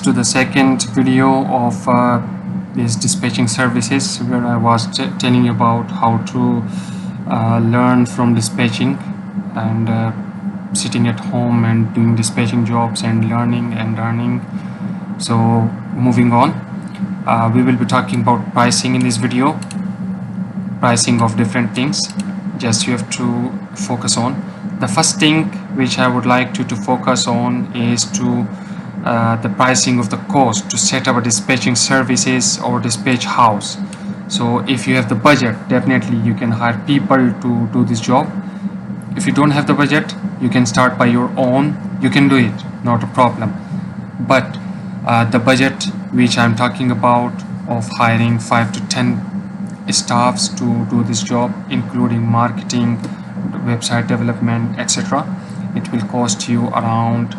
friends to the second video of these dispatching services, where I was telling you about how to learn from dispatching and sitting at home and doing dispatching jobs and learning and earning. So moving on, we will be talking about pricing in this video, pricing of different things. Just you have to focus on the first thing which I would like you to focus on is to the pricing of the cost to set up a dispatching services or dispatch house. So if you have the budget, definitely you can hire people to do this job. If you don't have the budget, you can start by your own. You can do it, not a problem. But the budget which I'm talking about of hiring 5 to 10 staffs to do this job, including marketing, website development, etc., it will cost you around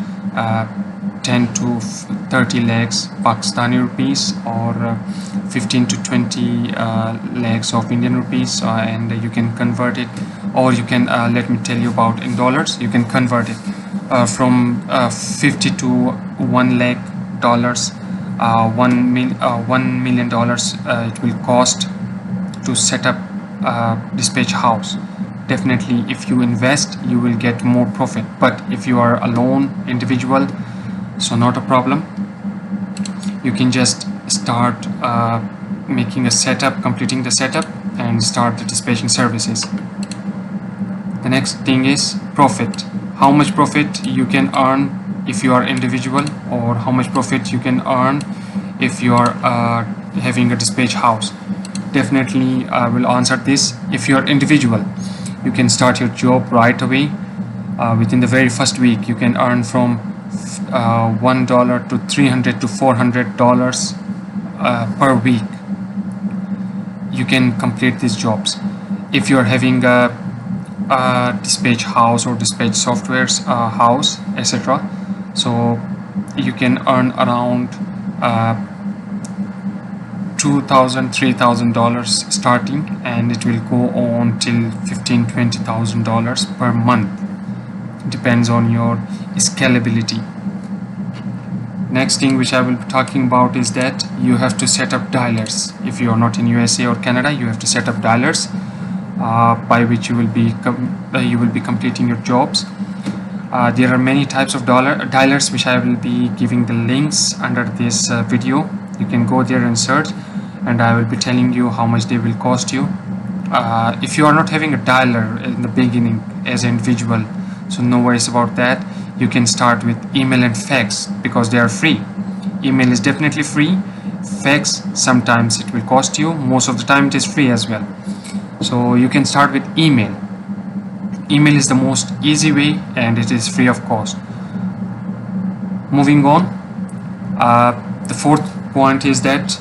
10 to 30 lakhs Pakistani rupees, or 15 to 20 lakhs of Indian rupees, and you can convert it, or you can let me tell you about in dollars. You can convert it from 50 to 1 lakh dollars, $1 million it will cost to set up a dispatch house. Definitely if you invest, you will get more profit, but if you are alone individual, so not a problem. You can just start making a setup, completing the setup, and start the dispatching services. The next thing is profit. How much profit you can earn if you are individual, or how much profit you can earn if you are having a dispatch house. Definitely I will answer this. If you are individual, you can start your job right away. Within the very first week, you can earn from $1 to $300 to $400 per week. You can complete these jobs. If you are having a dispatch house or dispatch softwares house, etc., so you can earn around $2,000, $3,000 starting, and it will go on till $15,000, $20,000 per month. Depends on your scalability. Next thing which I will be talking about is that you have to set up dialers. If you are not in USA or Canada, you have to set up dialers by which you will be completing your jobs. There are many types of dialers which I will be giving the links under this video. You can go there and search, and I will be telling you how much they will cost you. If you are not having a dialer in the beginning as an individual, so no worries about that. You can start with email and fax because they are free. Email is definitely free. Fax, sometimes it will cost you. Most of the time it is free as well. So you can start with email. Email is the most easy way, and it is free of cost. Moving on, the fourth point is that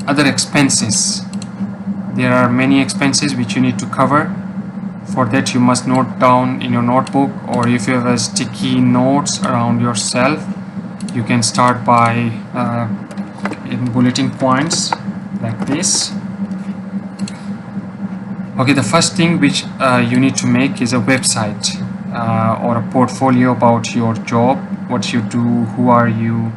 other expenses. There are many expenses which you need to cover. For that, you must note down in your notebook, or if you have a sticky notes around yourself, you can start by in bulleting points like this. Okay, the first thing which you need to make is a website or a portfolio about your job, what you do, who are you.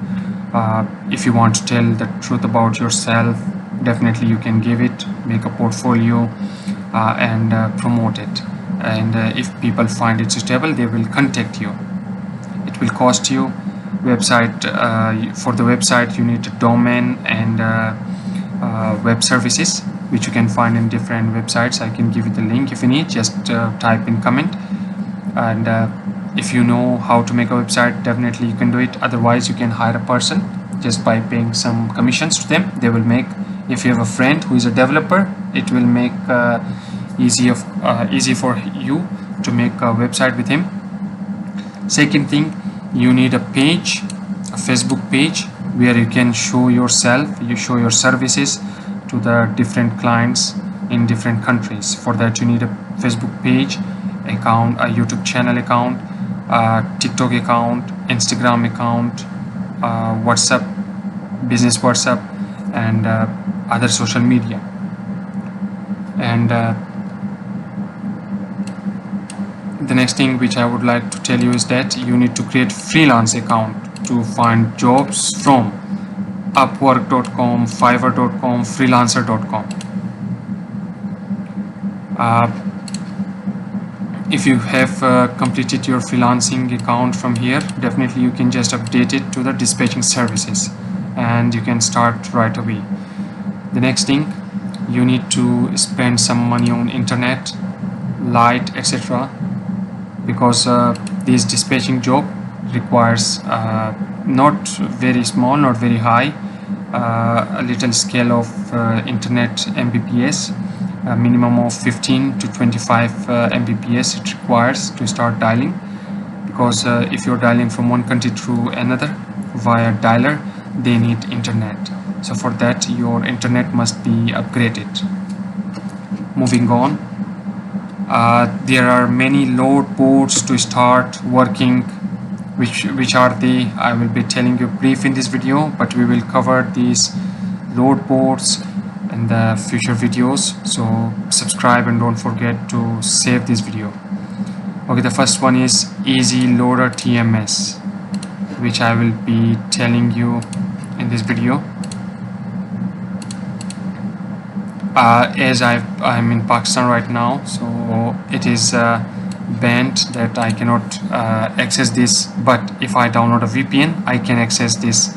If you want to tell the truth about yourself, definitely you can give it, make a portfolio and promote it. And if people find it suitable, they will contact you. It will cost you. Website, for the website you need a domain and web services, which you can find in different websites. I can give you the link if you need. Just type in comment, and if you know how to make a website, definitely you can do it. Otherwise, you can hire a person just by paying some commissions to them. They will make. If you have a friend who is a developer, it will make easy for you to make a website with him. Second thing, you need a page, a Facebook page, where you can show yourself, you show your services to the different clients in different countries. For that, you need a Facebook page, account, a YouTube channel account, TikTok account, Instagram account, WhatsApp, business WhatsApp, and other social media. And the next thing which I would like to tell you is that you need to create freelance account to find jobs from Upwork.com, Fiverr.com, Freelancer.com. If you have completed your freelancing account from here, definitely you can just update it to the dispatching services and you can start right away. The next thing, you need to spend some money on internet, light, etc., because this dispatching job requires not very small, not very high, a little scale of internet Mbps, a minimum of 15 to 25 Mbps it requires to start dialing, because if you're dialing from one country to another via dialer, they need internet. So for that, your internet must be upgraded. Moving on, there are many load ports to start working. Which are they? I will be telling you brief in this video, but we will cover these load ports in the future videos. So subscribe and don't forget to save this video. Okay, the first one is Easy Loader TMS, which I will be telling you in this video. As I'm in Pakistan right now, so it is banned that I cannot access this, but if I download a VPN, I can access this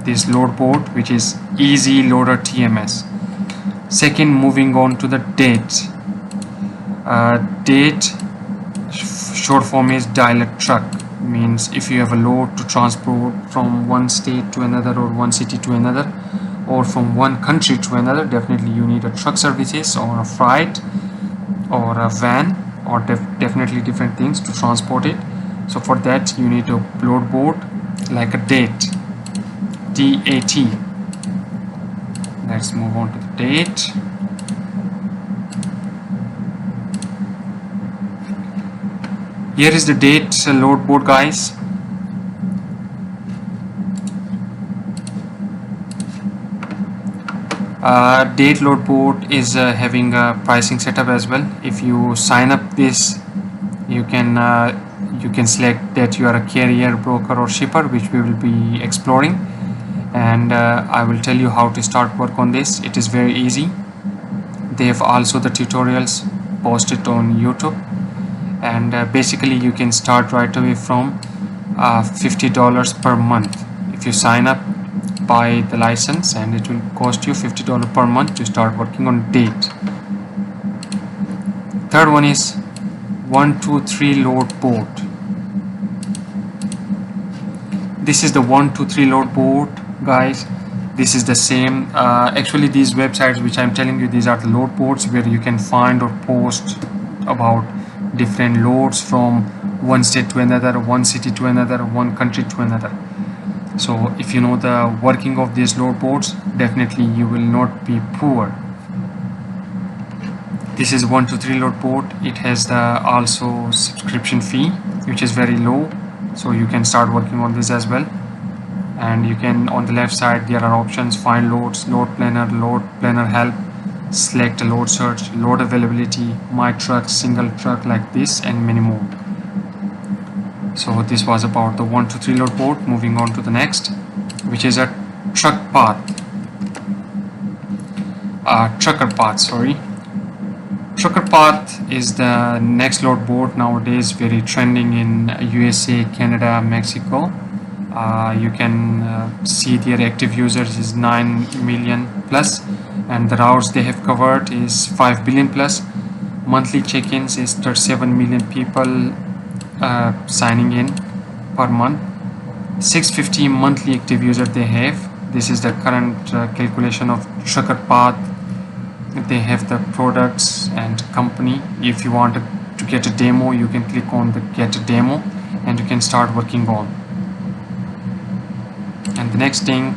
this load port, which is Easy Loader TMS. Second, moving on to the date. Date short form is dialer truck, means if you have a load to transport from one state to another or one city to another or from one country to another, definitely you need a truck services or a freight or a van or definitely different things to transport it. So for that you need a load board like a DAT. Let's move on to the DAT. Here is the DAT load board, guys. DAT load board is having a pricing setup as well. If you sign up this, you can select that you are a carrier, broker or shipper, which we will be exploring, and I will tell you how to start work on this. It is very easy. They have also the tutorials posted on YouTube, and basically you can start right away from $50 per month if you sign up, buy the license, and it will cost you $50 per month to start working on DAT. Third one is 123 load board. This is the 123 load board, guys. This is the same. Actually, these websites which I'm telling you, these are the load boards where you can find or post about different loads from one state to another, one city to another, one country to another. So if you know the working of these load boards, definitely you will not be poor. This is 123 load board. It has the also subscription fee, which is very low, so you can start working on this as well. And you can, on the left side there are options: find loads, load planner help, select a load search, load availability, my truck, single truck, like this, and many more. So this was about the 123 load board. Moving on to the next, which is a trucker path. Trucker path is the next load board nowadays, very trending in USA, Canada, Mexico. You can see their active users is 9 million plus, and the routes they have covered is 5 billion plus. Monthly check-ins is 37 million people signing in per month. 650 monthly active user they have. This is the current calculation of trucker path. They have the products and company. If you want to get a demo, you can click on the get a demo and you can start working on. And the next thing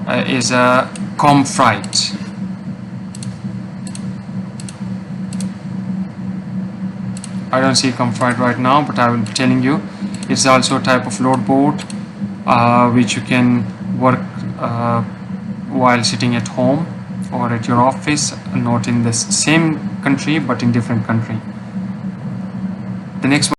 is a Comfreight. I don't see Comfreight right now, but I will be telling you. It's also a type of load board which you can work while sitting at home or at your office, not in the same country but in different country. The next one